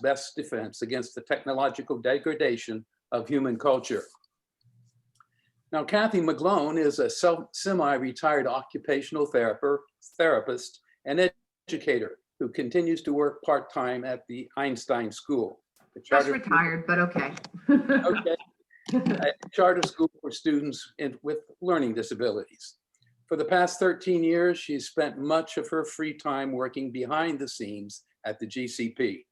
best defense against the technological degradation of human culture. Now, Kathy McGlone is a semi-retired occupational therapist and educator who continues to work part-time at the Einstein School. Just retired, but okay. Okay. A charter school for students with learning disabilities. For the past 13 years, she's spent much of her free time working behind the scenes at the GCP.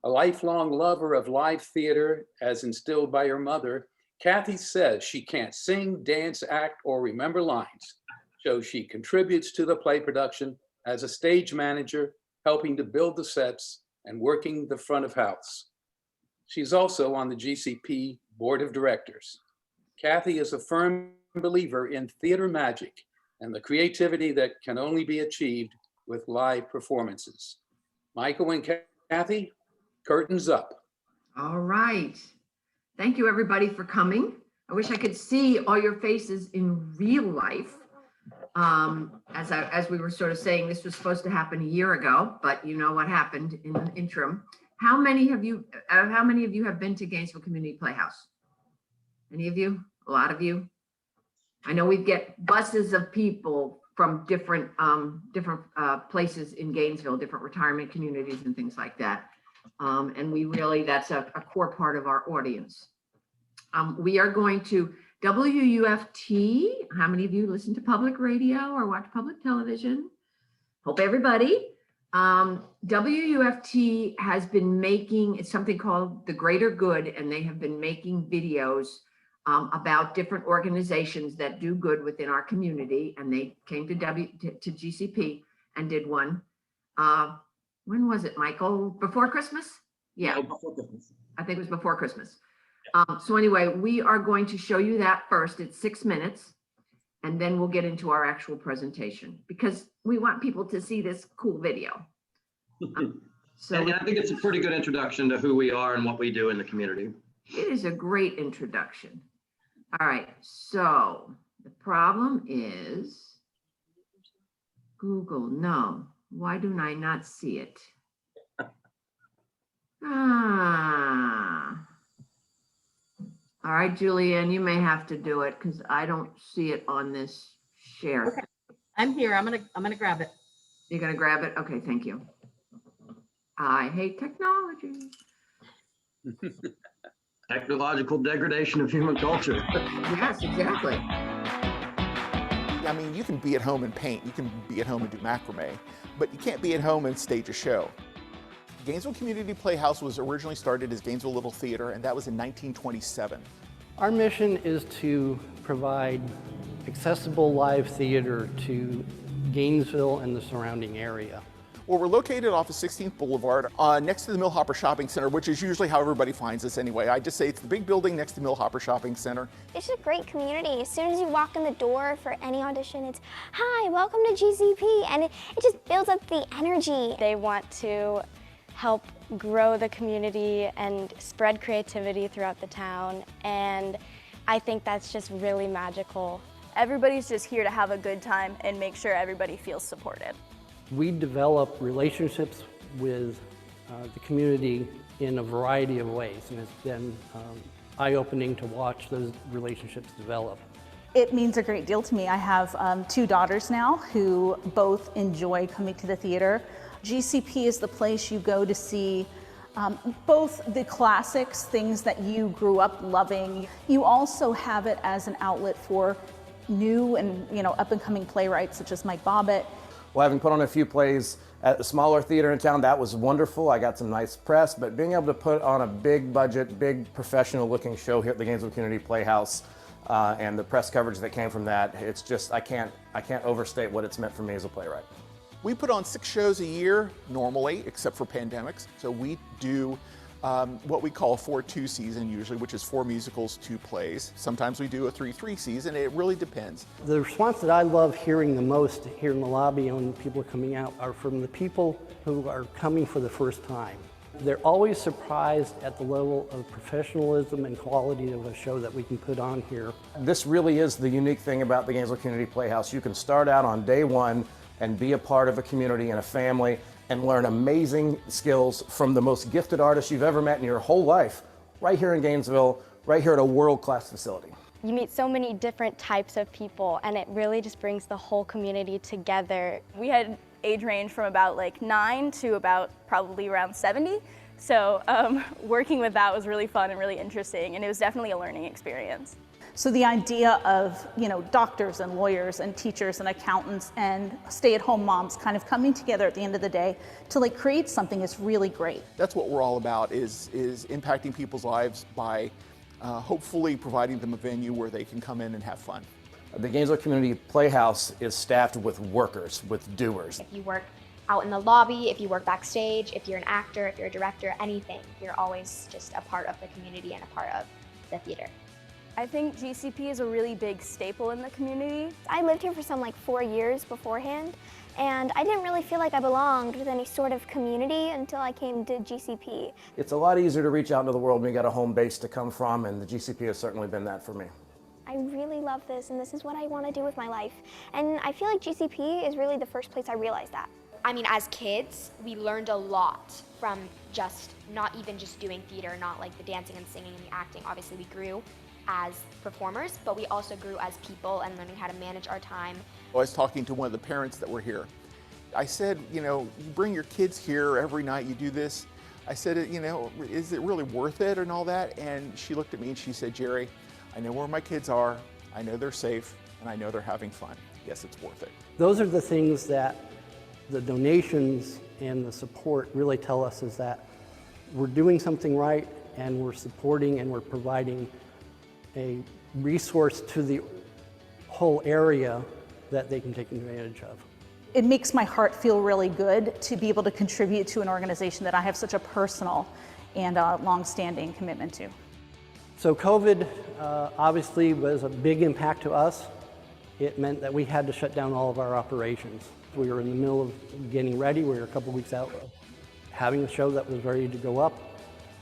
A lifelong lover of live theater, as instilled by her mother, Kathy says she can't sing, dance, act, or remember lines, so she contributes to the play production as a stage manager, helping to build the sets and working the front of house. She's also on the GCP Board of Directors. Kathy is a firm believer in theater magic and the creativity that can only be achieved with live performances. Michael and Kathy, curtains up. All right. Thank you, everybody, for coming. I wish I could see all your faces in real life. As we were sort of saying, this was supposed to happen a year ago, but you know what happened in the interim. How many of you have been to Gainesville Community Playhouse? Any of you? A lot of you? I know we get buses of people from different places in Gainesville, different retirement communities and things like that. And we really, that's a core part of our audience. We are going to WUFT. How many of you listen to public radio or watch public television? Hope everybody. WUFT has been making, it's something called The Greater Good, and they have been making videos about different organizations that do good within our community. And they came to GCP and did one. When was it, Michael? Before Christmas? Yeah, before Christmas. I think it was before Christmas. So anyway, we are going to show you that first. It's 6 minutes, and then we'll get into our actual presentation because we want people to see this cool video. So and I think it's a pretty good introduction to who we are and what we do in the community. It is a great introduction. All right, so the problem is Google. No, why do I not see it? All right, Julianne, you may have to do it because I don't see it on this share. Okay, I'm here. I'm gonna grab it. You're gonna grab it? Okay, thank you. I hate technology. Technological degradation of human culture. Yes, exactly. I mean, you can be at home and paint, you can be at home and do macrame, but you can't be at home and stage a show. Gainesville Community Playhouse was originally started as Gainesville Little Theater, and that was in 1927. Our mission is to provide accessible live theater to Gainesville and the surrounding area. Well, we're located off of 16th Boulevard, next to the Millhopper Shopping Center, which is usually how everybody finds us anyway. I just say it's the big building next to Millhopper Shopping Center. It's a great community. As soon as you walk in the door for any audition, it's, hi, welcome to GCP, and it just builds up the energy. They want to help grow the community and spread creativity throughout the town, and I think that's just really magical. Everybody's just here to have a good time and make sure everybody feels supported. We develop relationships with the community in a variety of ways, and it's been eye-opening to watch those relationships develop. It means a great deal to me. I have 2 daughters now who both enjoy coming to the theater. GCP is the place you go to see both the classics, things that you grew up loving. You also have it as an outlet for new and up-and-coming playwrights such as Mike Bobbitt. Well, having put on a few plays at a smaller theater in town, that was wonderful. I got some nice press, but being able to put on a big budget, big professional looking show here at the Gainesville Community Playhouse and the press coverage that came from that, it's just, I can't overstate what it's meant for me as a playwright. We put on 6 shows a year normally, except for pandemics. So we do what we call a 4-2 season usually, which is 4 musicals, 2 plays. Sometimes we do a 3-3 season. It really depends. The response that I love hearing the most here in the lobby when people are coming out are from the people who are coming for the first time. They're always surprised at the level of professionalism and quality of a show that we can put on here. This really is the unique thing about the Gainesville Community Playhouse. You can start out on day one and be a part of a community and a family and learn amazing skills from the most gifted artists you've ever met in your whole life, right here in Gainesville, right here at a world-class facility. You meet so many different types of people, and it really just brings the whole community together. We had age range from about like 9 to about probably around 70. So working with that was really fun and really interesting, and it was definitely a learning experience. So the idea of, doctors and lawyers and teachers and accountants and stay-at-home moms kind of coming together at the end of the day to like create something is really great. That's what we're all about, is impacting people's lives by hopefully providing them a venue where they can come in and have fun. The Gainesville Community Playhouse is staffed with workers, with doers. If you work out in the lobby, if you work backstage, if you're an actor, if you're a director, anything, you're always just a part of the community and a part of the theater. I think GCP is a really big staple in the community. I lived here for some 4 years beforehand, and I didn't really feel like I belonged with any sort of community until I came to GCP. It's a lot easier to reach out into the world when you got a home base to come from, and the GCP has certainly been that for me. I really love this, and this is what I want to do with my life. And I feel like GCP is really the first place I realized that. I mean, as kids, we learned a lot from not even just doing theater, not like the dancing and singing and the acting. Obviously, we grew as performers, but we also grew as people and learning how to manage our time. I was talking to one of the parents that were here. I said, you bring your kids here every night, you do this. I said, is it really worth it and all that? And she looked at me and she said, Jerry, I know where my kids are, I know they're safe, and I know they're having fun. Yes, it's worth it. Those are the things that the donations and the support really tell us, is that we're doing something right, and we're supporting and we're providing a resource to the whole area that they can take advantage of. It makes my heart feel really good to be able to contribute to an organization that I have such a personal and long-standing commitment to. So COVID obviously was a big impact to us. It meant that we had to shut down all of our operations. We were in the middle of getting ready. We were a couple weeks out of having a show that was ready to go up.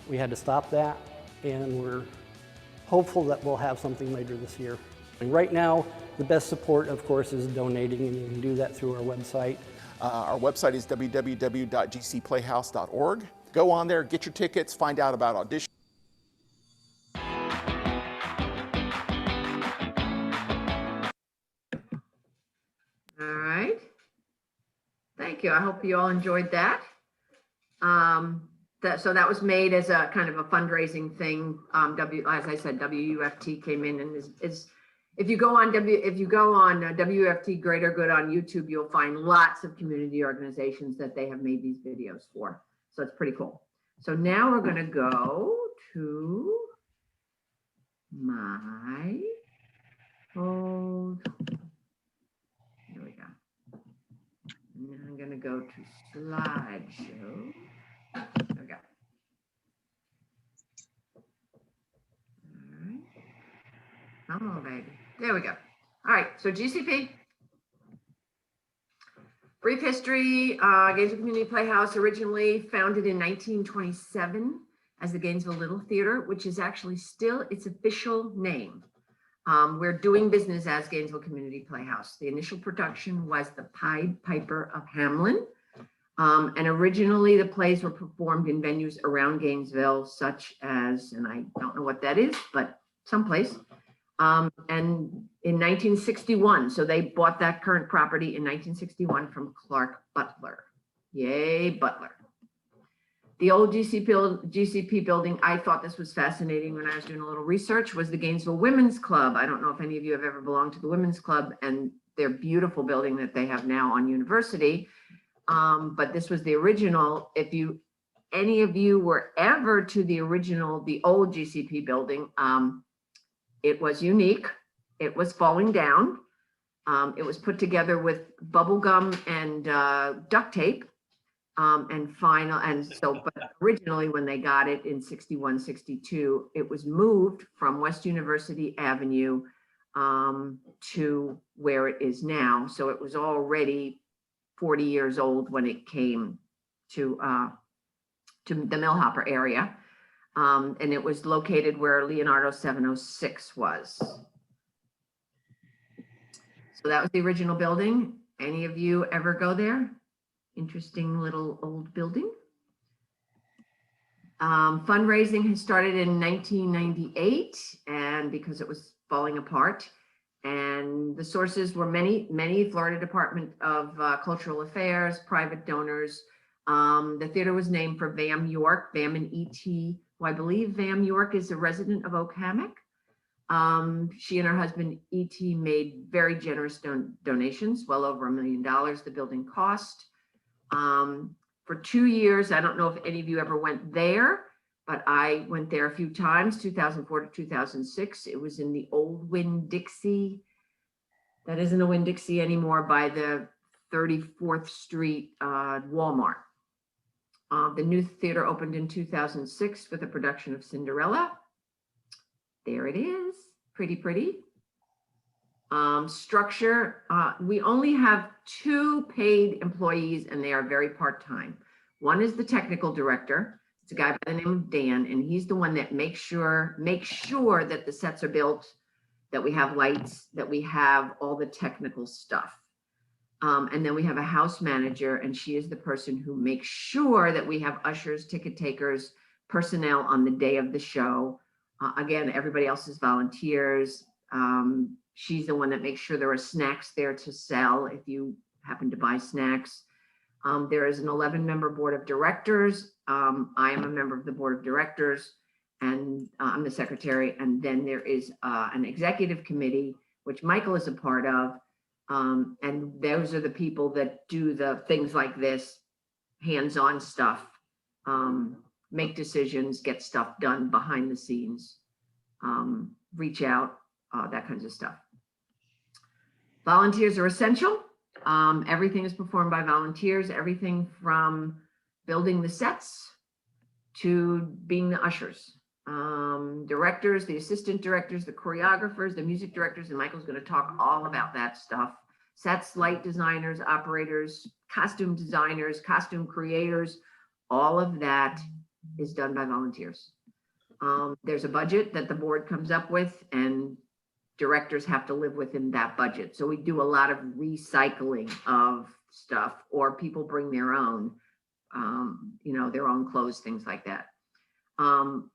We had to stop that, and we're hopeful that we'll have something later this year. And right now, the best support, of course, is donating, and you can do that through our website. Our website is www.gcplayhouse.org. Go on there, get your tickets, find out about auditions. All right. Thank you. I hope you all enjoyed that. So that was made as a kind of a fundraising thing. As I said, WUFT came in and is if you go on WUFT Greater Good on YouTube, you'll find lots of community organizations that they have made these videos for. So it's pretty cool. So now we're going to go to my here we go. And then I'm going to go to slideshow. There we go. All right. Come on, baby. There we go. All right. So GCP. Brief history. Gainesville Community Playhouse, originally founded in 1927 as the Gainesville Little Theater, which is actually still its official name. We're doing business as Gainesville Community Playhouse. The initial production was The Pied Piper of Hamelin. And originally the plays were performed in venues around Gainesville, such as, and I don't know what that is, but someplace. And in 1961, so they bought that current property in 1961 from Clark Butler. Yay, Butler. The old GCP building, I thought this was fascinating when I was doing a little research, was the Gainesville Women's Club. I don't know if any of you have ever belonged to the Women's Club and their beautiful building that they have now on University. But this was the original. If any of you were ever to the original, the old GCP building, it was unique. It was falling down. It was put together with bubble gum and duct tape. But originally when they got it in 61, 62, it was moved from West University Avenue to where it is now. So it was already 40 years old when it came to the Millhopper area. And it was located where Leonardo 706 was. So that was the original building. Any of you ever go there interesting little old building. Fundraising has started in 1998, and because it was falling apart, and the sources were many Florida Department of Cultural Affairs, private donors. The theater was named for Vam York, Vam and E.T. Well, I believe Vam York is a resident of Oak Hammock. She and her husband E.T. made very generous donations, well over $1 million the building cost. For 2 years, I don't know if any of you ever went there, but I went there a few times, 2004 to 2006. It was in the old Winn-Dixie. That isn't a Winn-Dixie anymore, by the 34th Street Walmart. The new theater opened in 2006 with a production of Cinderella. There it is, pretty. Structure, we only have 2 paid employees, and they are very part-time. One is the technical director. It's a guy by the name of Dan, and he's the one that makes sure that the sets are built, that we have lights, that we have all the technical stuff. And then we have a house manager, and she is the person who makes sure that we have ushers, ticket takers, personnel on the day of the show. Again, everybody else is volunteers. She's the one that makes sure there are snacks there to sell if you happen to buy snacks. There is an 11-member board of directors. I am a member of the board of directors, and I'm the secretary. And then there is an executive committee, which Michael is a part of. And those are the people that do the things like this, hands-on stuff, make decisions, get stuff done behind the scenes, reach out, that kinds of stuff. Volunteers are essential. Everything is performed by volunteers, everything from building the sets to being the ushers. Directors, the assistant directors, the choreographers, the music directors, and Michael's going to talk all about that stuff. Sets, light designers, operators, costume designers, costume creators, all of that is done by volunteers. There's a budget that the board comes up with, and directors have to live within that budget. So we do a lot of recycling of stuff, or people bring their own, their own clothes, things like that.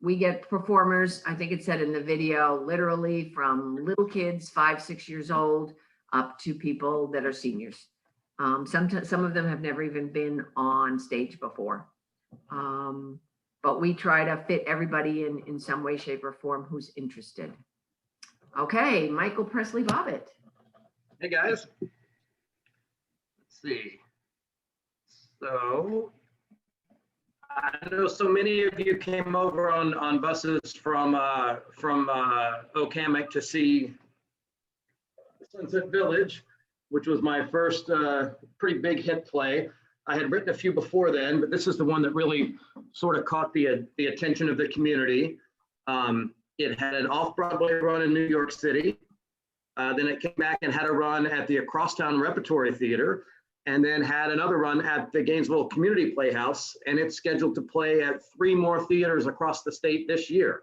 We get performers, I think it said in the video, literally from little kids, 5, 6 years old, up to people that are seniors. Some of them have never even been on stage before. But we try to fit everybody in some way, shape, or form who's interested. Okay, Michael Presley Bobbitt. Hey guys. Let's see. So I know so many of you came over on buses from Oak Hammock to see Sunset Village, which was my first pretty big hit play. I had written a few before then, but this is the one that really sort of caught the attention of the community. It had an off-Broadway run in New York City. Then it came back and had a run at the Crosstown Repertory Theater, and then had another run at the Gainesville Community Playhouse. And it's scheduled to play at 3 more theaters across the state this year,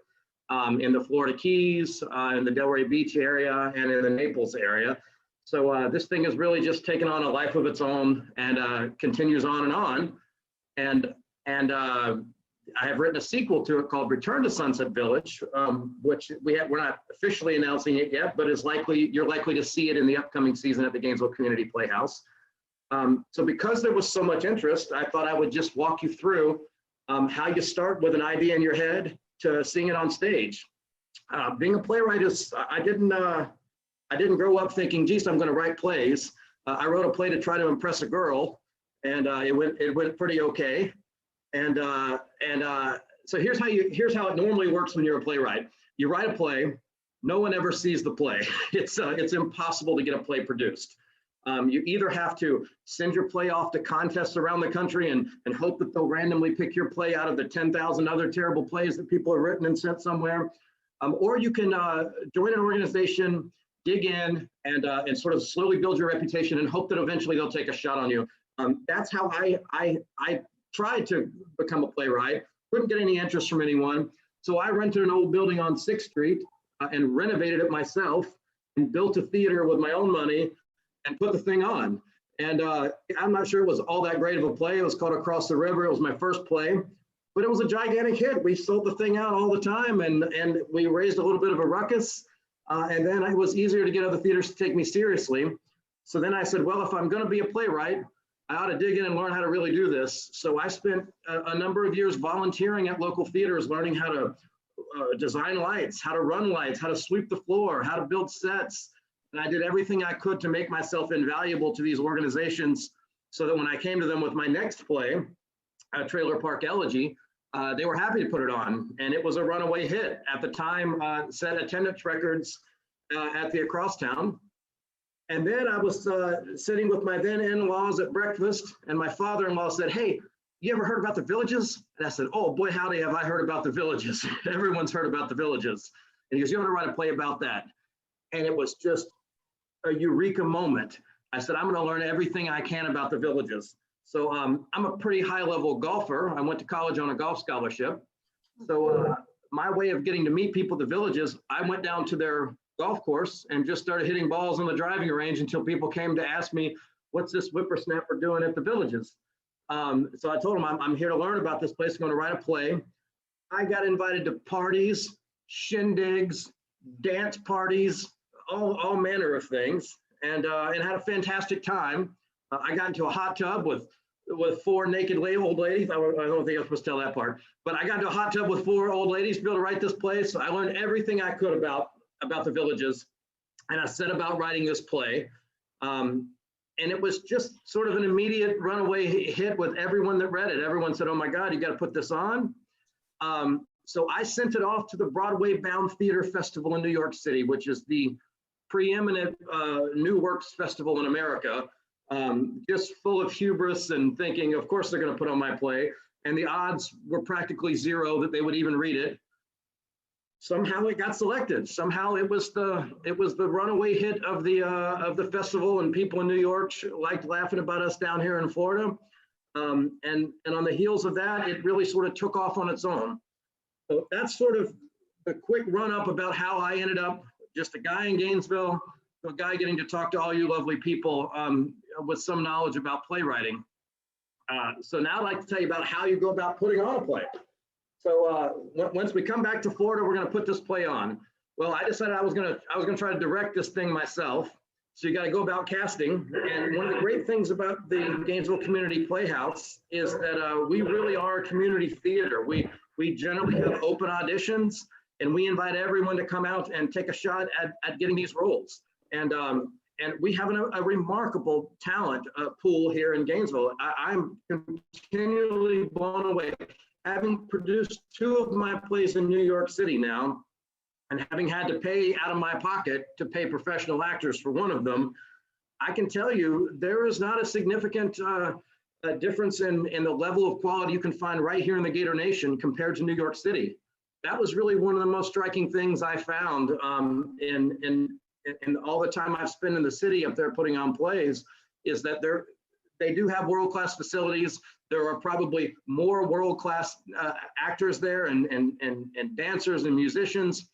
in the Florida Keys, in the Delray Beach area, and in the Naples area. So this thing has really just taken on a life of its own, and continues on and on. And I have written a sequel to it called Return to Sunset Village, which we're not officially announcing it yet, but you're likely to see it in the upcoming season at the Gainesville Community Playhouse. So because there was so much interest, I thought I would just walk you through how you start with an idea in your head to seeing it on stage. Being a playwright I didn't grow up thinking, geez, I'm going to write plays. I wrote a play to try to impress a girl, and it went pretty okay. And so here's how it normally works when you're a playwright. You write a play, no one ever sees the play. It's impossible to get a play produced. You either have to send your play off to contests around the country and hope that they'll randomly pick your play out of the 10,000 other terrible plays that people have written and sent somewhere, or you can join an organization, dig in, and sort of slowly build your reputation and hope that eventually they'll take a shot on you. That's how I tried to become a playwright. Couldn't get any interest from anyone, so I rented an old building on 6th Street and renovated it myself and built a theater with my own money and put the thing on. And I'm not sure it was all that great of a play. It was called Across the River. It was my first play, but it was a gigantic hit. We sold the thing out all the time, and we raised a little bit of a ruckus. And then it was easier to get other theaters to take me seriously. So then I said, well, if I'm going to be a playwright, I ought to dig in and learn how to really do this. So I spent a number of years volunteering at local theaters, learning how to design lights, how to run lights, how to sweep the floor, how to build sets. And I did everything I could to make myself invaluable to these organizations so that when I came to them with my next play, Trailer Park Elegy, they were happy to put it on. And it was a runaway hit. At the time, set attendance records at the Acrosstown. And then I was sitting with my then in-laws at breakfast, and my father-in-law said, hey, you ever heard about the Villages? And I said, oh boy, howdy, have I heard about the Villages. Everyone's heard about the Villages. And he goes, you want to write a play about that? And it was just a eureka moment. I said, I'm going to learn everything I can about the Villages. So I'm a pretty high-level golfer. I went to college on a golf scholarship. So my way of getting to meet people at the Villages, I went down to their golf course and just started hitting balls on the driving range until people came to ask me, what's this whippersnapper doing at the Villages? So I told them, I'm here to learn about this place. I'm going to write a play. I got invited to parties, shindigs, dance parties, all manner of things, and had a fantastic time. I got into a hot tub with 4 naked old ladies. I don't think I'm supposed to tell that part, but I got into a hot tub with 4 old ladies to be able to write this play. So I learned everything I could about the Villages, and I set about writing this play. And it was just sort of an immediate runaway hit with everyone that read it. Everyone said, oh my God, you got to put this on. So I sent it off to the Broadway Bound Theater Festival in New York City, which is the preeminent new works festival in America, just full of hubris and thinking, of course they're going to put on my play. And the odds were practically zero that they would even read it. Somehow it got selected. Somehow it was the runaway hit of the festival, and people in New York liked laughing about us down here in Florida. And on the heels of that, it really sort of took off on its own. So that's sort of the quick run up about how I ended up just a guy in Gainesville, a guy getting to talk to all you lovely people with some knowledge about playwriting. So now I'd like to tell you about how you go about putting on a play. So once we come back to Florida, we're going to put this play on. Well, I decided I was going to try to direct this thing myself. So you got to go about casting. And one of the great things about the Gainesville Community Playhouse is that we really are a community theater. We generally have open auditions, and we invite everyone to come out and take a shot at getting these roles. And we have a remarkable talent pool here in Gainesville. I'm continually blown away. Having produced 2 of my plays in New York City now, and having had to pay out of my pocket to pay professional actors for one of them, I can tell you there is not a significant difference in the level of quality you can find right here in the Gator Nation compared to New York City. That was really one of the most striking things I found in all the time I've spent in the city up there putting on plays, is that they do have world-class facilities. There are probably more world-class actors there and dancers and musicians,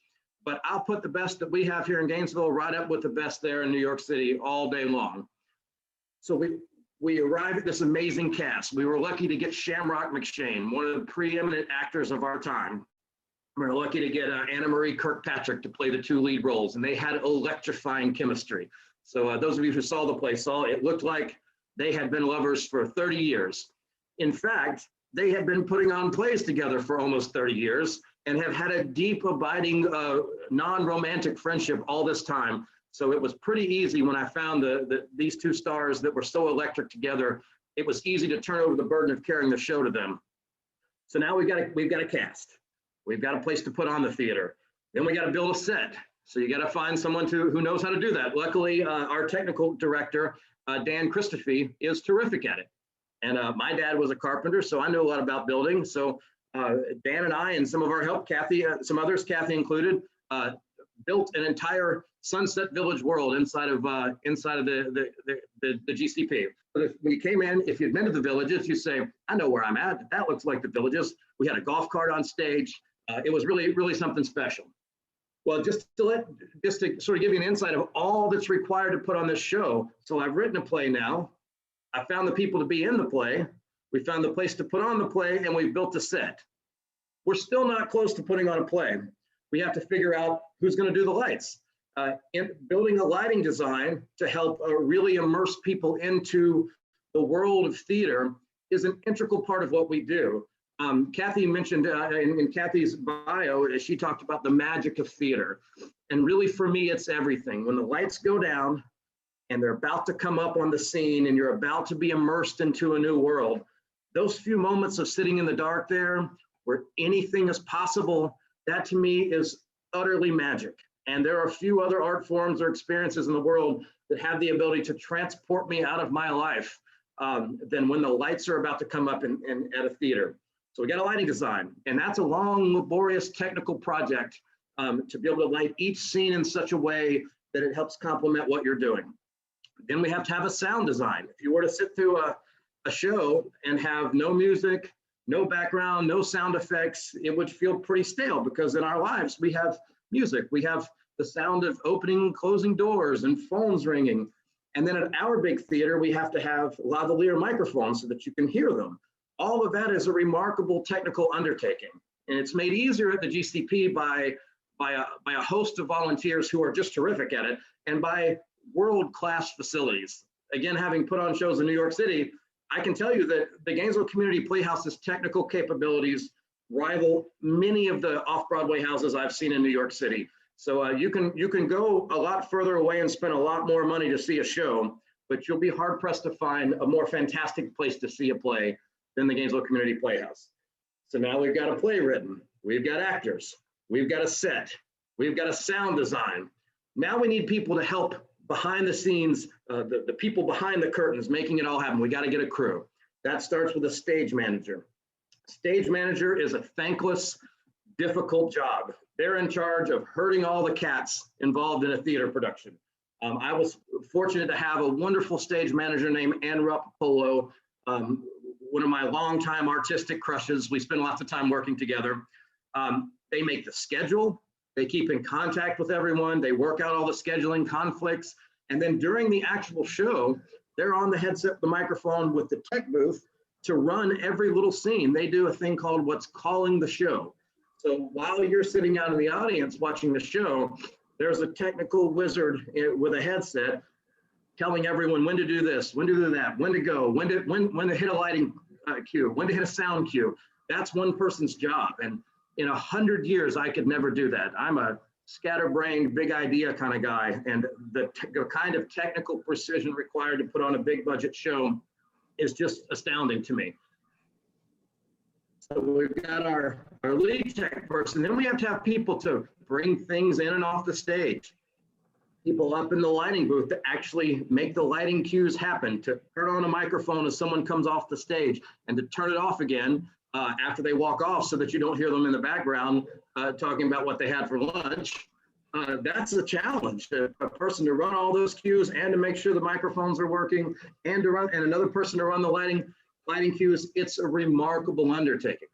but I'll put the best that we have here in Gainesville right up with the best there in New York City all day long. So we arrived at this amazing cast. We were lucky to get Shamrock McShane, one of the preeminent actors of our time. We were lucky to get Anna Marie Kirkpatrick to play the 2 lead roles, and they had electrifying chemistry. So those of you who saw the play saw it looked like they had been lovers for 30 years. In fact, they had been putting on plays together for almost 30 years and have had a deep, abiding, non-romantic friendship all this time. So it was pretty easy when I found these 2 stars that were so electric together. It was easy to turn over the burden of carrying the show to them. So now we've got a cast. We've got a place to put on the theater. Then we got to build a set. So you got to find someone who knows how to do that. Luckily, our technical director, Dan Christophe, is terrific at it. And my dad was a carpenter, so I know a lot about building. So Dan and I and some of our help, Kathy, some others, Kathy included, built an entire Sunset Village world inside of the GCP. But if we came in, if you'd been to the Villages, you say, I know where I'm at. That looks like the Villages. We had a golf cart on stage. It was really something special. Well, just to sort of give you an insight of all that's required to put on this show. So I've written a play now. I found the people to be in the play. We found the place to put on the play, and we've built a set. We're still not close to putting on a play. We have to figure out who's going to do the lights. Building a lighting design to help really immerse people into the world of theater is an integral part of what we do. Kathy mentioned in Kathy's bio, she talked about the magic of theater. And really for me, it's everything. When the lights go down and they're about to come up on the scene and you're about to be immersed into a new world, those few moments of sitting in the dark there where anything is possible, that to me is utterly magic. And there are a few other art forms or experiences in the world that have the ability to transport me out of my life than when the lights are about to come up at a theater. So we got a lighting design, and that's a long, laborious technical project to be able to light each scene in such a way that it helps complement what you're doing. Then we have to have a sound design. If you were to sit through a show and have no music, no background, no sound effects, it would feel pretty stale, because in our lives we have music, we have the sound of opening and closing doors and phones ringing. And then at our big theater, we have to have lavalier microphones so that you can hear them. All of that is a remarkable technical undertaking. And it's made easier at the GCP by a host of volunteers who are just terrific at it, and by world-class facilities. Again, having put on shows in New York City, I can tell you that the Gainesville Community Playhouse's technical capabilities rival many of the off-Broadway houses I've seen in New York City. So you can go a lot further away and spend a lot more money to see a show, but you'll be hard-pressed to find a more fantastic place to see a play than the Gainesville Community Playhouse. So now we've got a play written, we've got actors, we've got a set, we've got a sound design. Now we need people to help behind the scenes, the people behind the curtains, making it all happen. We got to get a crew. That starts with a stage manager. Stage manager is a thankless, difficult job. They're in charge of herding all the cats involved in a theater production. I was fortunate to have a wonderful stage manager named Ann Rapopolo, one of my longtime artistic crushes. We spend lots of time working together. They make the schedule. They keep in contact with everyone. They work out all the scheduling conflicts. And then during the actual show, they're on the headset, the microphone with the tech booth to run every little scene. They do a thing called what's calling the show. So while you're sitting out in the audience watching the show, there's a technical wizard with a headset telling everyone when to do this, when to do that, when to go, when to hit a lighting cue, when to hit a sound cue. That's one person's job. And in 100 years, I could never do that. I'm a scatterbrained, big idea kind of guy. And the kind of technical precision required to put on a big budget show is just astounding to me. So we've got our lead tech person. Then we have to have people to bring things in and off the stage. People up in the lighting booth to actually make the lighting cues happen, to turn on a microphone as someone comes off the stage, and to turn it off again after they walk off so that you don't hear them in the background talking about what they had for lunch. That's a challenge, a person to run all those cues and to make sure the microphones are working, and another person to run the lighting cues. It's a remarkable undertaking.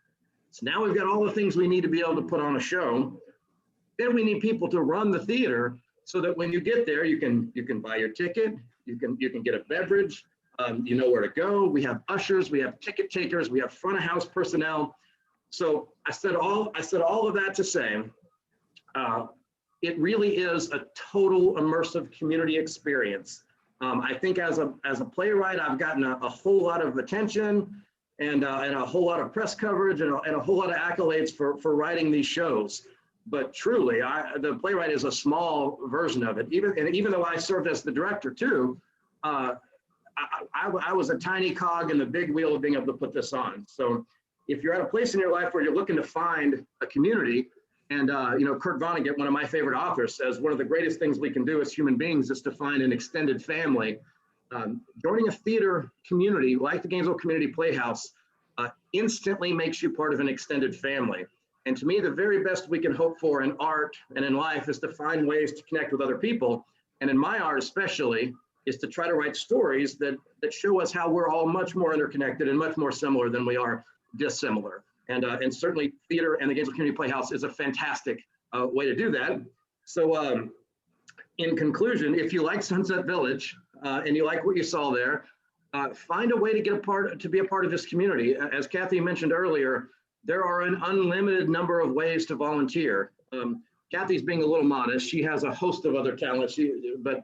So now we've got all the things we need to be able to put on a show. Then we need people to run the theater so that when you get there, you can buy your ticket, you can get a beverage, you know where to go. We have ushers, we have ticket takers, we have front of house personnel. So I said all of that to say, it really is a total immersive community experience. I think as a playwright, I've gotten a whole lot of attention and a whole lot of press coverage and a whole lot of accolades for writing these shows. But truly, the playwright is a small version of it. Even though I served as the director too, I was a tiny cog in the big wheel of being able to put this on. So if you're at a place in your life where you're looking to find a community, and Kurt Vonnegut, one of my favorite authors, says one of the greatest things we can do as human beings is to find an extended family. Joining a theater community like the Gainesville Community Playhouse instantly makes you part of an extended family. And to me, the very best we can hope for in art and in life is to find ways to connect with other people. And in my art especially, is to try to write stories that show us how we're all much more interconnected and much more similar than we are dissimilar. And certainly theater and the Gainesville Community Playhouse is a fantastic way to do that. So in conclusion, if you like Sunset Village and you like what you saw there, find a way to be a part of this community. As Kathy mentioned earlier, there are an unlimited number of ways to volunteer. Kathy's being a little modest. She has a host of other talents, but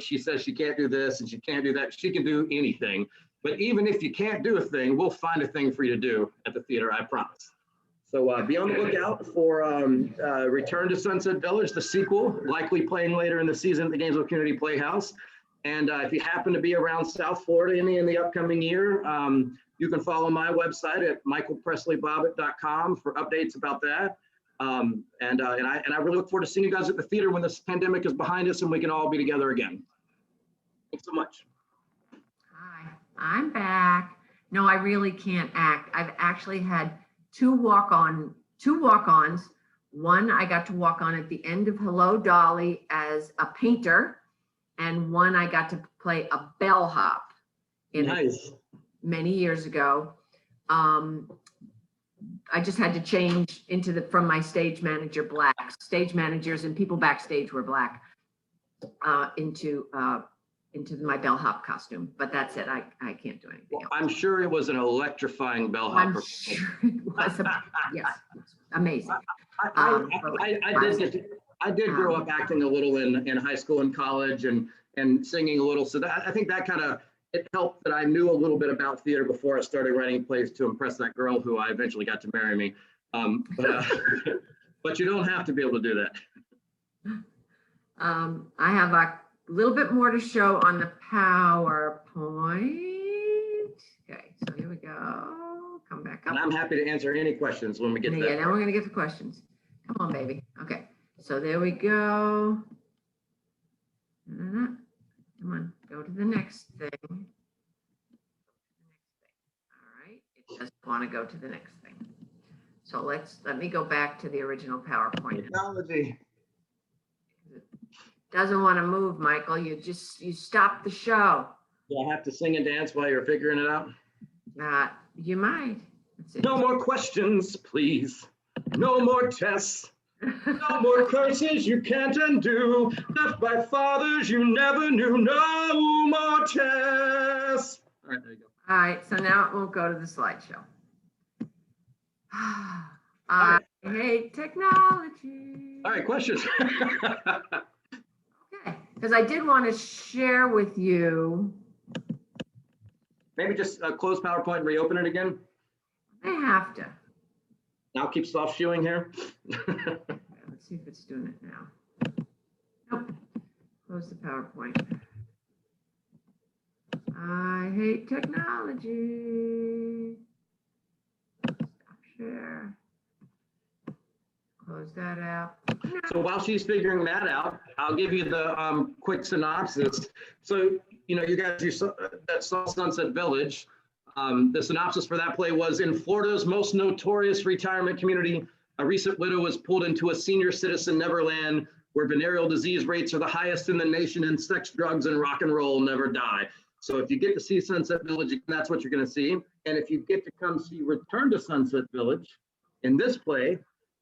she says she can't do this and she can't do that. She can do anything. But even if you can't do a thing, we'll find a thing for you to do at the theater, I promise. So be on the lookout for Return to Sunset Village, the sequel, likely playing later in the season at the Gainesville Community Playhouse. And if you happen to be around South Florida in the upcoming year, you can follow my website at michaelpresleybobbit.com for updates about that. And I really look forward to seeing you guys at the theater when this pandemic is behind us and we can all be together again. Thanks so much. Hi, I'm back. No, I really can't act. I've actually had two walk-ons. One I got to walk on at the end of Hello, Dolly as a painter, and one I got to play a bellhop in Nice. many years ago. I just had to change from my stage manager black. Stage managers and people backstage were black into my bellhop costume. But that's it. I can't do anything else. I'm sure it was an electrifying bellhop. I'm sure it was. Yes, amazing. I did grow up acting a little in high school and college and singing a little. So I think that kind of, it helped that I knew a little bit about theater before I started writing plays to impress that girl who I eventually got to marry me. But you don't have to be able to do that. I have a little bit more to show on the PowerPoint. Okay, so here we go. Come back up. And I'm happy to answer any questions when we get to that. Yeah, now we're gonna get to questions. Come on, baby. Okay, so there we go. Come on, go to the next thing. All right, it doesn't want to go to the next thing. So let me go back to the original PowerPoint. Technology. Doesn't want to move, Michael. You stop the show. Do I have to sing and dance while you're figuring it out? You might. No more questions, please. No more tests. No more curses you can't undo. Left by fathers you never knew. No more tests. All right, there you go. All right, so now it won't go to the slideshow. I hate technology. All right, questions. Okay, because I did want to share with you. Maybe just close PowerPoint and reopen it again. I have to. I'll keep soft shoeing here. Let's see if it's doing it now. Nope. Close the PowerPoint. I hate technology. Stop share. Close that out. So while she's figuring that out, I'll give you the quick synopsis. So, you guys that saw Sunset Village. The synopsis for that play was, in Florida's most notorious retirement community, a recent widow was pulled into a senior citizen neverland where venereal disease rates are the highest in the nation and sex, drugs, and rock and roll never die. So if you get to see Sunset Village, that's what you're going to see. And if you get to come see Return to Sunset Village, in this play,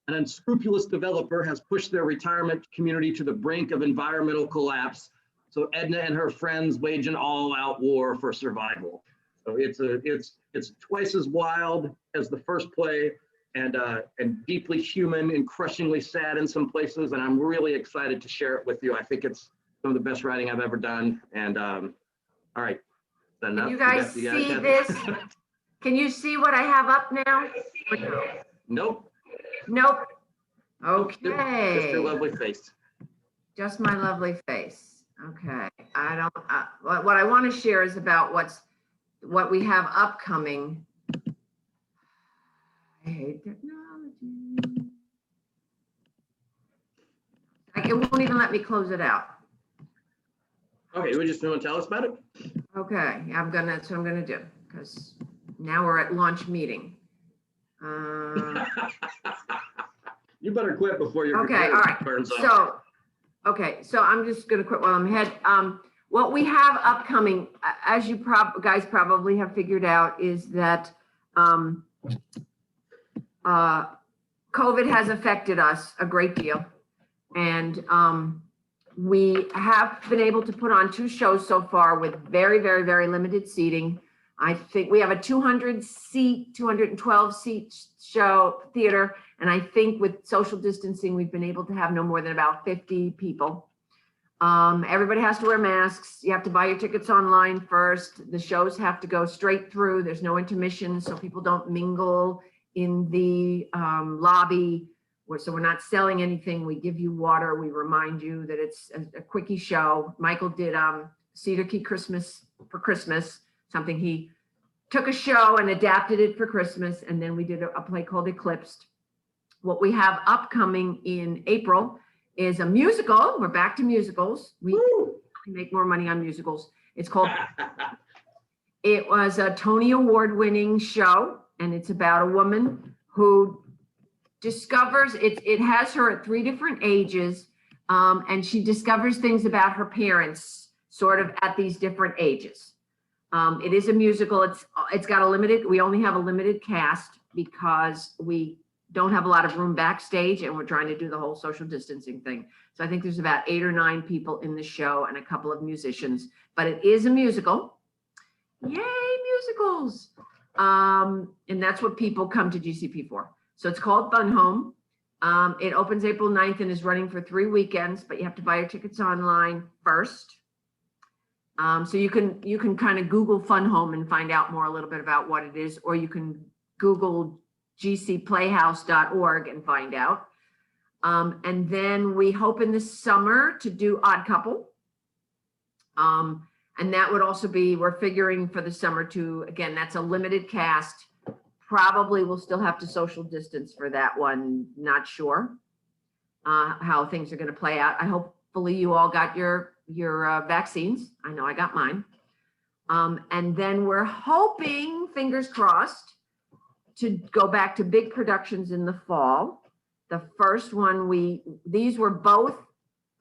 an unscrupulous developer has pushed their retirement community to the brink of environmental collapse. So Edna and her friends wage an all-out war for survival. So it's twice as wild as the first play, and deeply human and crushingly sad in some places. And I'm really excited to share it with you. I think it's some of the best writing I've ever done. And all right. Can you guys see this? Can you see what I have up now? Nope. Nope. Okay. Just your lovely face. Just my lovely face. Okay. What I want to share is about what we have upcoming. I hate technology. It won't even let me close it out. Okay, we just want to tell us about it? Okay, that's what I'm gonna do, because now we're at launch meeting. You better quit before your okay, all right. Burns off. So I'm just gonna quit while I'm ahead. What we have upcoming, as you guys probably have figured out, is that COVID has affected us a great deal, and We have been able to put on 2 shows so far with very, very, very limited seating. I think we have a 212 seat show theater. And I think with social distancing, we've been able to have no more than about 50 people. Everybody has to wear masks. You have to buy your tickets online first. The shows have to go straight through. There's no intermission, so people don't mingle in the lobby. So we're not selling anything. We give you water. We remind you that it's a quickie show. Michael did Cedar Key Christmas for Christmas, something he took a show and adapted it for Christmas. And then we did a play called Eclipsed. What we have upcoming in April is a musical. We're back to musicals. We make more money on musicals. It's called, it was a Tony Award winning show. And it's about a woman who discovers, it has her at 3 different ages. And she discovers things about her parents sort of at these different ages. It is a musical. It's got a limited, we only have a limited cast because we don't have a lot of room backstage and we're trying to do the whole social distancing thing. So I think there's about 8 or 9 people in the show and a couple of musicians, but it is a musical. Yay, musicals. And that's what people come to GCP for. So it's called Fun Home. It opens April 9th and is running for 3 weekends, but you have to buy your tickets online first. So you can kind of Google Fun Home and find out more a little bit about what it is, or you can Google gcplayhouse.org and find out. And then we hope in the summer to do Odd Couple. And that would also be, we're figuring for the summer to, again, that's a limited cast. Probably we'll still have to social distance for that one. Not sure how things are going to play out. Hopefully you all got your vaccines. I know I got mine. And then we're hoping, fingers crossed, to go back to big productions in the fall. The first one, these were both,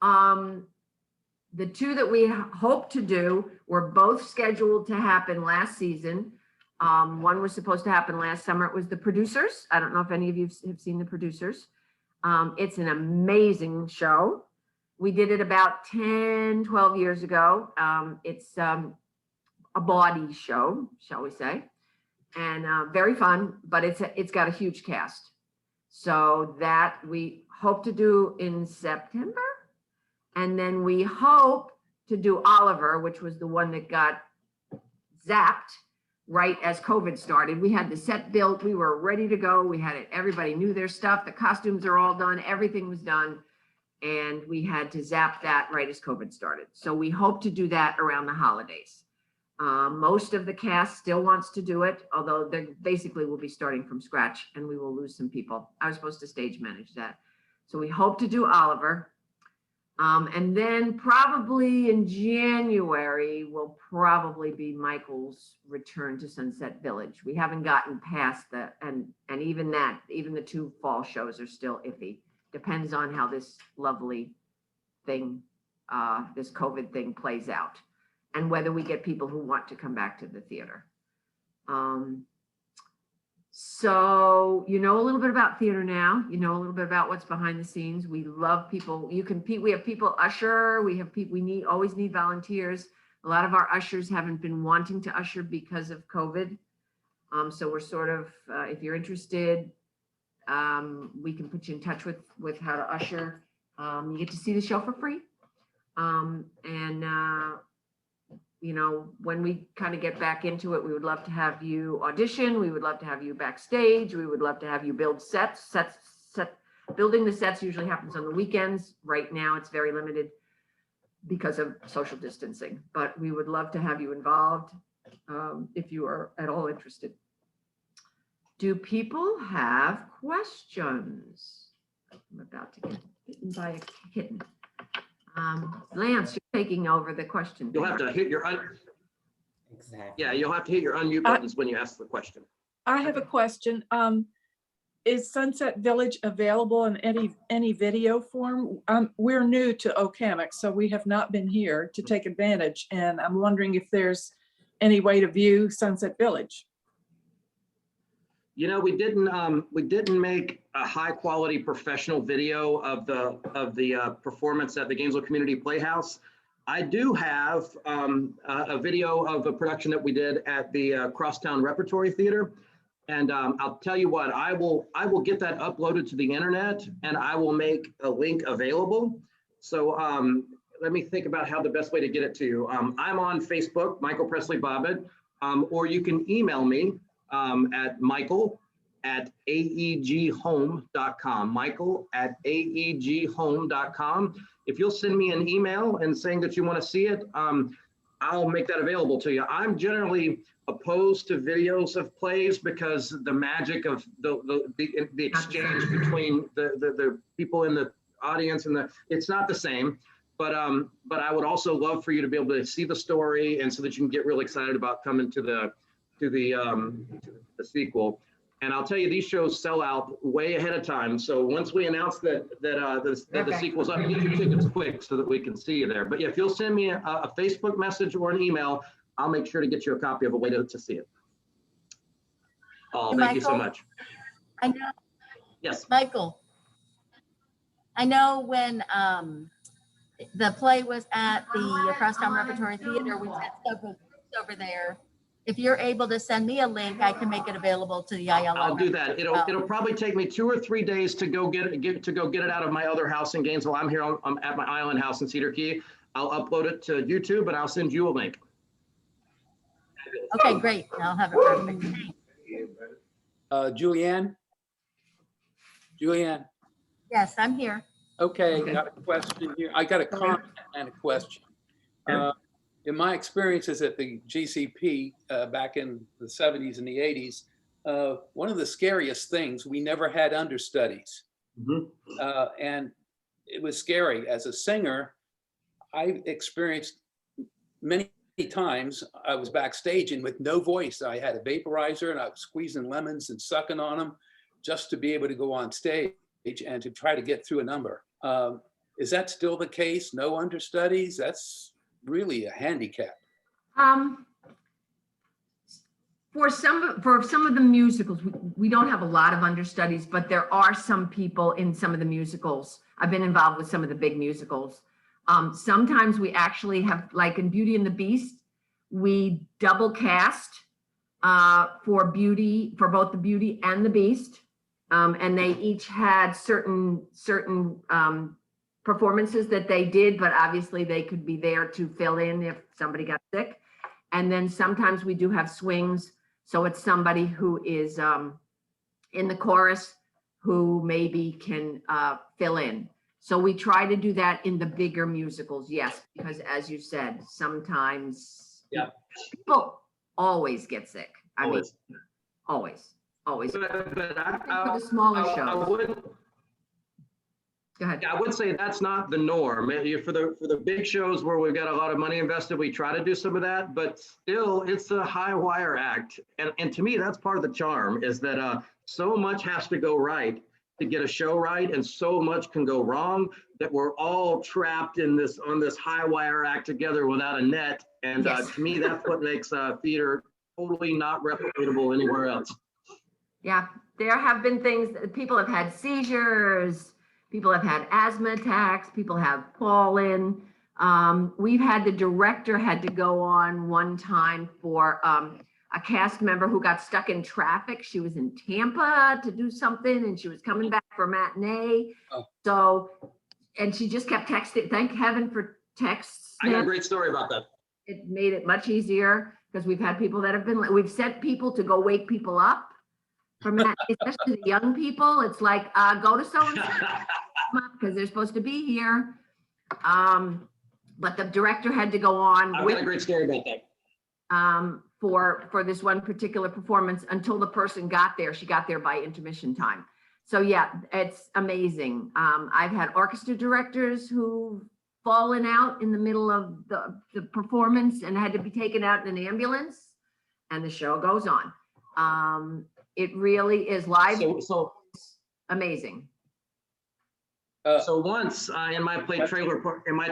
the 2 that we hope to do were both scheduled to happen last season. One was supposed to happen last summer. It was The Producers. I don't know if any of you have seen The Producers. It's an amazing show. We did it about 10, 12 years ago. It's a bawdy show, shall we say, and very fun, but it's got a huge cast. So that we hope to do in September. And then we hope to do Oliver, which was the one that got zapped right as COVID started. We had the set built, we were ready to go. We had it, everybody knew their stuff. The costumes are all done, everything was done. And we had to zap that right as COVID started. So we hope to do that around the holidays. Most of the cast still wants to do it, although they basically will be starting from scratch and we will lose some people. I was supposed to stage manage that. So we hope to do Oliver. And then probably in January will probably be Michael's return to Sunset Village. We haven't gotten past that, and even the 2 fall shows are still iffy. Depends on how this lovely thing, this COVID thing plays out, and whether we get people who want to come back to the theater. So you know a little bit about theater now. You know a little bit about what's behind the scenes. We love people. You compete. We have people usher. We have people. We always need volunteers. A lot of our ushers haven't been wanting to usher because of COVID. So we're sort of, if you're interested, we can put you in touch with how to usher. You get to see the show for free. You know, when we kind of get back into it, we would love to have you audition. We would love to have you backstage. We would love to have you build sets. Building the sets usually happens on the weekends. Right now, it's very limited because of social distancing, but we would love to have you involved if you are at all interested. Do people have questions? I'm about to get bitten by a kitten. Lance, you're taking over the question. You'll have to hit your Exactly. Yeah, you'll have to hit your unmute buttons when you ask the question. I have a question. Is Sunset Village available in any video form? We're new to Okamic, so we have not been here to take advantage, and I'm wondering if there's any way to view Sunset Village. You know, we didn't make a high quality professional video of the performance at the Gainesville Community Playhouse. I do have a video of a production that we did at the Crosstown Repertory Theater. And I'll tell you what, I will get that uploaded to the internet, and I will make a link available. So let me think about how the best way to get it to you. I'm on Facebook, Michael Presley Bobbitt, or you can email me at michael@aeghome.com, michael@aeghome.com. If you'll send me an email and saying that you want to see it, I'll make that available to you. I'm generally opposed to videos of plays because the magic of the exchange between the people in the audience and it's not the same. But I would also love for you to be able to see the story, and so that you can get really excited about coming to the sequel. And I'll tell you, these shows sell out way ahead of time. So once we announce that the sequel's up, get your tickets quick so that we can see you there. But yeah, if you'll send me a Facebook message or an email, I'll make sure to get you a copy of a way to see it. Oh, thank you so much. I know. Yes. Michael, I know when the play was at the Crosstown Repertory Theater, we had several over there. If you're able to send me a link, I can make it available to the ILO. I'll do that. It'll probably take me 2 or 3 days to go get it out of my other house in Gainesville. I'm here. I'm at my island house in Cedar Key. I'll upload it to YouTube, and I'll send you a link. Okay, great. I'll have it perfect. Julianne? Julianne? Yes, I'm here. Okay, got a question here. I got a comment and a question. In my experiences at the GCP back in the 70s and the 80s, one of the scariest things, we never had understudies. And it was scary. As a singer, I experienced many times I was backstage and with no voice. I had a vaporizer and I was squeezing lemons and sucking on them just to be able to go on stage and to try to get through a number. Is that still the case? No understudies? That's really a handicap. For some of the musicals, we don't have a lot of understudies, but there are some people in some of the musicals. I've been involved with some of the big musicals. Sometimes we actually have, like in Beauty and the Beast, we double cast for both the Beauty and the Beast. And they each had certain performances that they did, but obviously they could be there to fill in if somebody got sick. And then sometimes we do have swings. So it's somebody who is in the chorus who maybe can fill in. So we try to do that in the bigger musicals, yes, because as you said, sometimes people always get sick. I mean, always. But for the smaller shows. Go ahead. Yeah, I would say that's not the norm. For the big shows where we've got a lot of money invested, we try to do some of that, but still it's a high wire act. And to me, that's part of the charm, is that so much has to go right to get a show right, and so much can go wrong that we're all trapped on this high wire act together without a net. And to me, that's what makes theater totally not replicatable anywhere else. Yeah, there have been things, people have had seizures, people have had asthma attacks, people have fallen. We've had the director had to go on one time for a cast member who got stuck in traffic. She was in Tampa to do something and she was coming back for a matinee. So, and she just kept texting, thank heaven for texts. I got a great story about that. It made it much easier because we've had people that have been, we've sent people to go wake people up. Especially the young people, it's like, go to so-and-so because they're supposed to be here. But the director had to go on. I've got a great story about that. For this one particular performance until the person got there. She got there by intermission time. So yeah, it's amazing. I've had orchestra directors who've fallen out in the middle of the performance and had to be taken out in an ambulance, and the show goes on. It really is live. So amazing. So once in my play Trailer Park, in my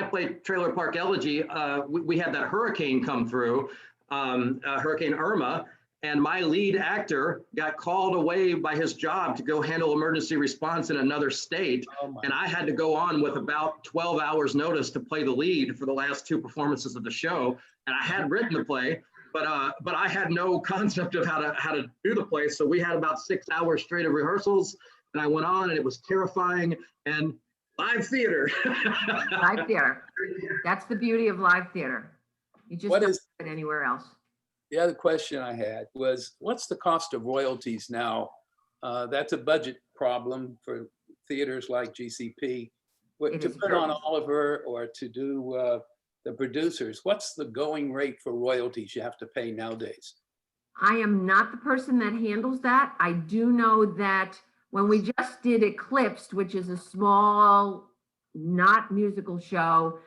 play Trailer Park Elegy, we had that hurricane come through, Hurricane Irma, And my lead actor got called away by his job to go handle emergency response in another state. And I had to go on with about 12 hours notice to play the lead for the last 2 performances of the show. And I had written the play, but I had no concept of how to do the play. So we had about 6 hours straight of rehearsals, and I went on, and it was terrifying. And live theater. Live theater. That's the beauty of live theater. You just don't do it anywhere else. The other question I had was, what's the cost of royalties now? That's a budget problem for theaters like GCP. To put on Oliver or to do the producers, what's the going rate for royalties you have to pay nowadays? I am not the person that handles that. I do know that when we just did Eclipsed, which is a small, not musical show,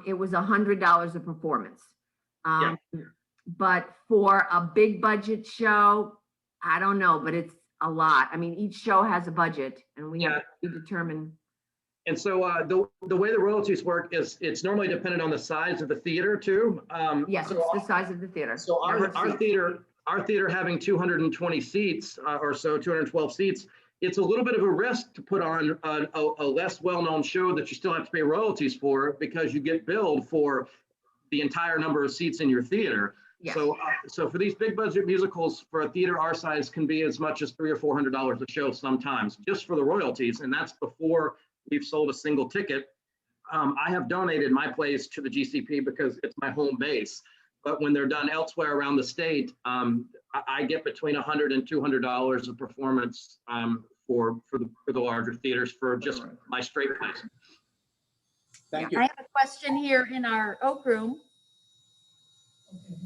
it was $100 a performance. But for a big budget show, I don't know, but it's a lot. I mean, each show has a budget, and we have to determine. And so the way the royalties work is it's normally dependent on the size of the theater too. Yes, so it's the size of the theater. So our theater having 220 seats or so, 212 seats, it's a little bit of a risk to put on a less well-known show that you still have to pay royalties for, because you get billed for the entire number of seats in your theater. Yes. So for these big budget musicals, for a theater our size, can be as much as $300 or $400 a show sometimes, just for the royalties, and that's before we've sold a single ticket. I have donated my plays to the GCP because it's my home base, but when they're done elsewhere around the state, I get between $100 and $200 a performance for the larger theaters for just my straight plays. Thank you. I have a question here in our Oak Room. Okay,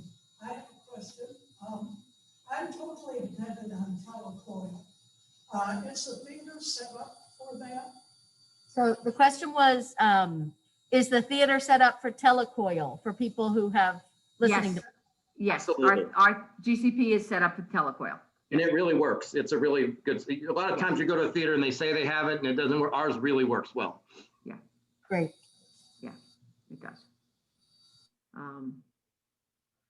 I have a question. I'm totally dependent on telecoil. Is the theater set up for that? So the question was, is the theater set up for telecoil for people who have listening? Yes, our GCP is set up with telecoil. And it really works. It's a really good, a lot of times you go to a theater and they say they have it and it doesn't work. Ours really works well. Yeah. Great. Yeah, it does.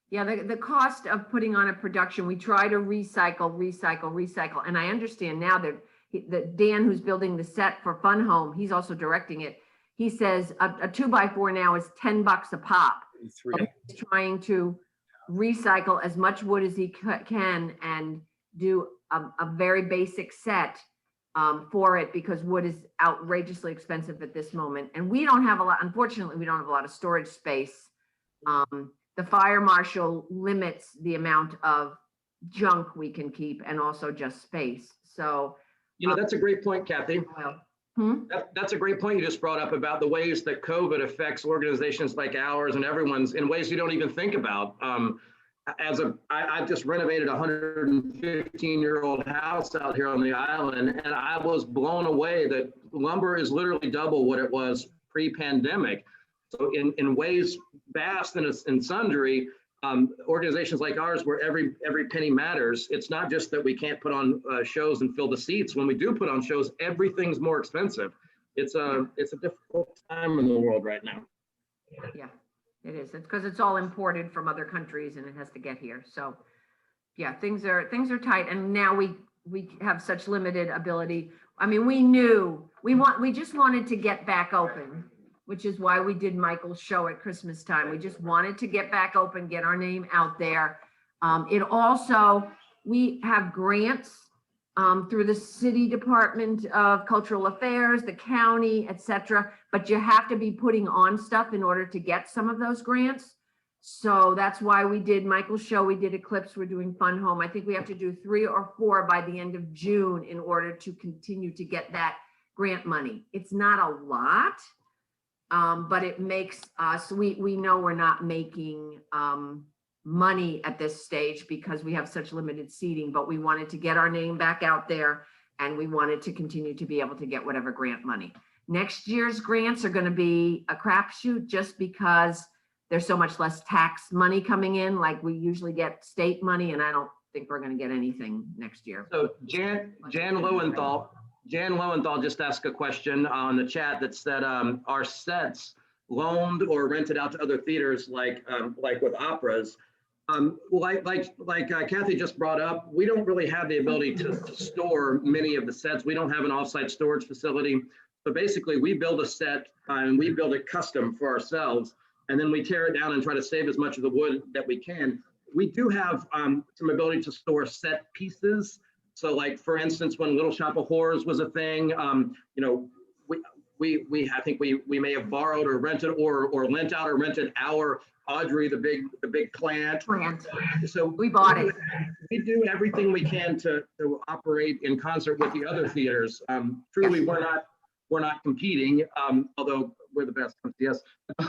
Yeah, the cost of putting on a production, we try to recycle. And I understand now that Dan, who's building the set for Fun Home, he's also directing it. He says a 2x4 now is $10 a pop. He's trying to recycle as much wood as he can and do a very basic set for it, because wood is outrageously expensive at this moment. And we don't have a lot, unfortunately, we don't have a lot of storage space. The fire marshal limits the amount of junk we can keep and also just space. So, you know, that's a great point, Kathy. That's a great point you just brought up about the ways that COVID affects organizations like ours and everyone's in ways you don't even think about. I've just renovated a 115-year-old house out here on the island, and I was blown away that lumber is literally double what it was pre-pandemic. So in ways vast and sundry, organizations like ours, where every penny matters, it's not just that we can't put on shows and fill the seats. When we do put on shows, everything's more expensive. It's a difficult time in the world right now. Yeah, it is. It's because it's all imported from other countries and it has to get here. So yeah, things are tight. And now we have such limited ability. I mean, we just wanted to get back open, which is why we did Michael's show at Christmas time. We just wanted to get back open, get our name out there. We have grants through the City Department of Cultural Affairs, the county, etc. But you have to be putting on stuff in order to get some of those grants. So that's why we did Michael's show, we did Eclipse, we're doing Fun Home. I think we have to do 3 or 4 by the end of June in order to continue to get that grant money. It's not a lot. But it makes us, we know we're not making money at this stage because we have such limited seating, but we wanted to get our name back out there and we wanted to continue to be able to get whatever grant money. Next year's grants are going to be a crapshoot just because there's so much less tax money coming in. Like we usually get state money, and I don't think we're going to get anything next year. So Jan Lowenthal just asked a question on the chat that said, are sets loaned or rented out to other theaters like with operas? Like Kathy just brought up, we don't really have the ability to store many of the sets. We don't have an offsite storage facility. So basically we build a set and we build it custom for ourselves. And then we tear it down and try to save as much of the wood that we can. We do have some ability to store set pieces. So like, for instance, when Little Shop of Horrors was a thing, you know, I think we may have borrowed or rented or lent out or rented our Audrey, the big plant. So we bought it. We do everything we can to operate in concert with the other theaters. Truly, we're not competing, although we're the best. Yes,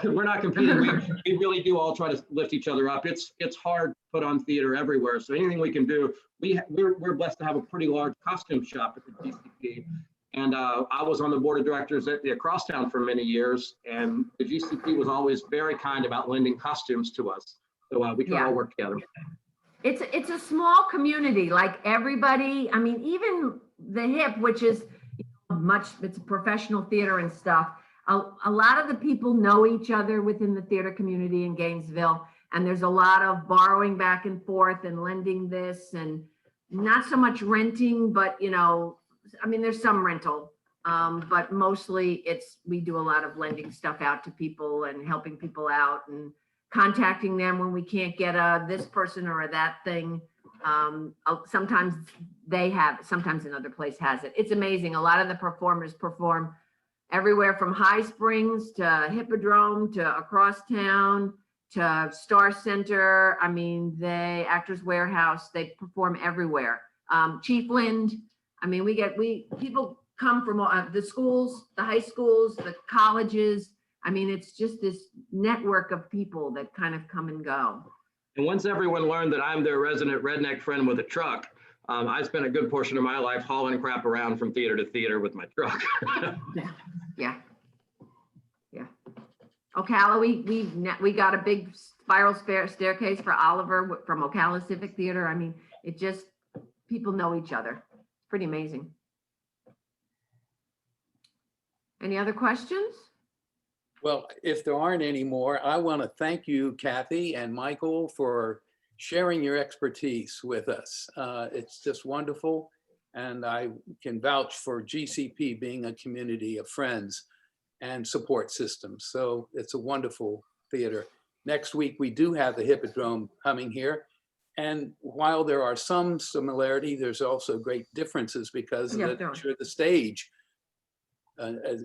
we're not competing. We really do all try to lift each other up. It's hard to put on theater everywhere. So anything we can do, we're blessed to have a pretty large costume shop at the GCP. And I was on the board of directors at the Acrosstown for many years, and the GCP was always very kind about lending costumes to us. So we can all work together. It's a small community, like everybody, I mean, even the HIP, which is it's a professional theater and stuff. A lot of the people know each other within the theater community in Gainesville, and there's a lot of borrowing back and forth and lending this, and not so much renting, but you know, I mean, there's some rental, but mostly we do a lot of lending stuff out to people and helping people out and contacting them when we can't get this person or that thing. Sometimes they have, sometimes another place has it. It's amazing. A lot of the performers perform everywhere from High Springs to Hippodrome to across town to Star Center. I mean, Actors Warehouse, they perform everywhere. Chief Lind, I mean, people come from the schools, the high schools, the colleges. I mean, it's just this network of people that kind of come and go. And once everyone learned that I'm their resident redneck friend with a truck, I spent a good portion of my life hauling crap around from theater to theater with my truck. Yeah. Ocala, we got a big spiral staircase for Oliver from Ocala Civic Theater. I mean, it just, people know each other. It's pretty amazing. Any other questions? Well, if there aren't any more, I want to thank you, Kathy and Michael, for sharing your expertise with us. It's just wonderful. And I can vouch for GCP being a community of friends and support systems. So it's a wonderful theater. Next week, we do have the Hippodrome coming here. And while there are some similarity, there's also great differences because of the stage.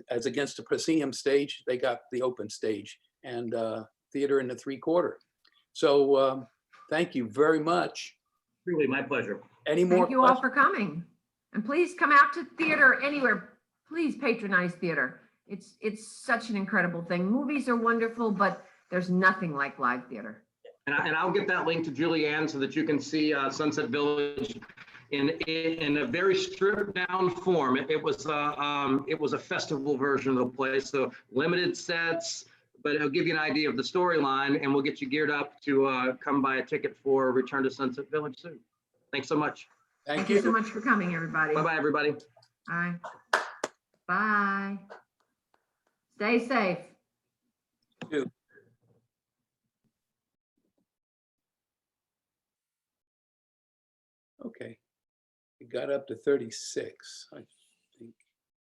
As against a proscenium stage, they got the open stage and theater in the 3/4. So thank you very much. Really, my pleasure. Any more? Thank you all for coming. And please come out to theater anywhere. Please patronize theater. It's such an incredible thing. Movies are wonderful, but there's nothing like live theater. And I'll get that link to Julianne so that you can see Sunset Village in a very stripped down form. It was a festival version of the place, so limited sets, but it'll give you an idea of the storyline, and we'll get you geared up to come buy a ticket for Return to Sunset Village soon. Thanks so much. Thank you so much for coming, everybody. Bye-bye, everybody. All right. Bye. Stay safe. You. Okay. It got up to 36.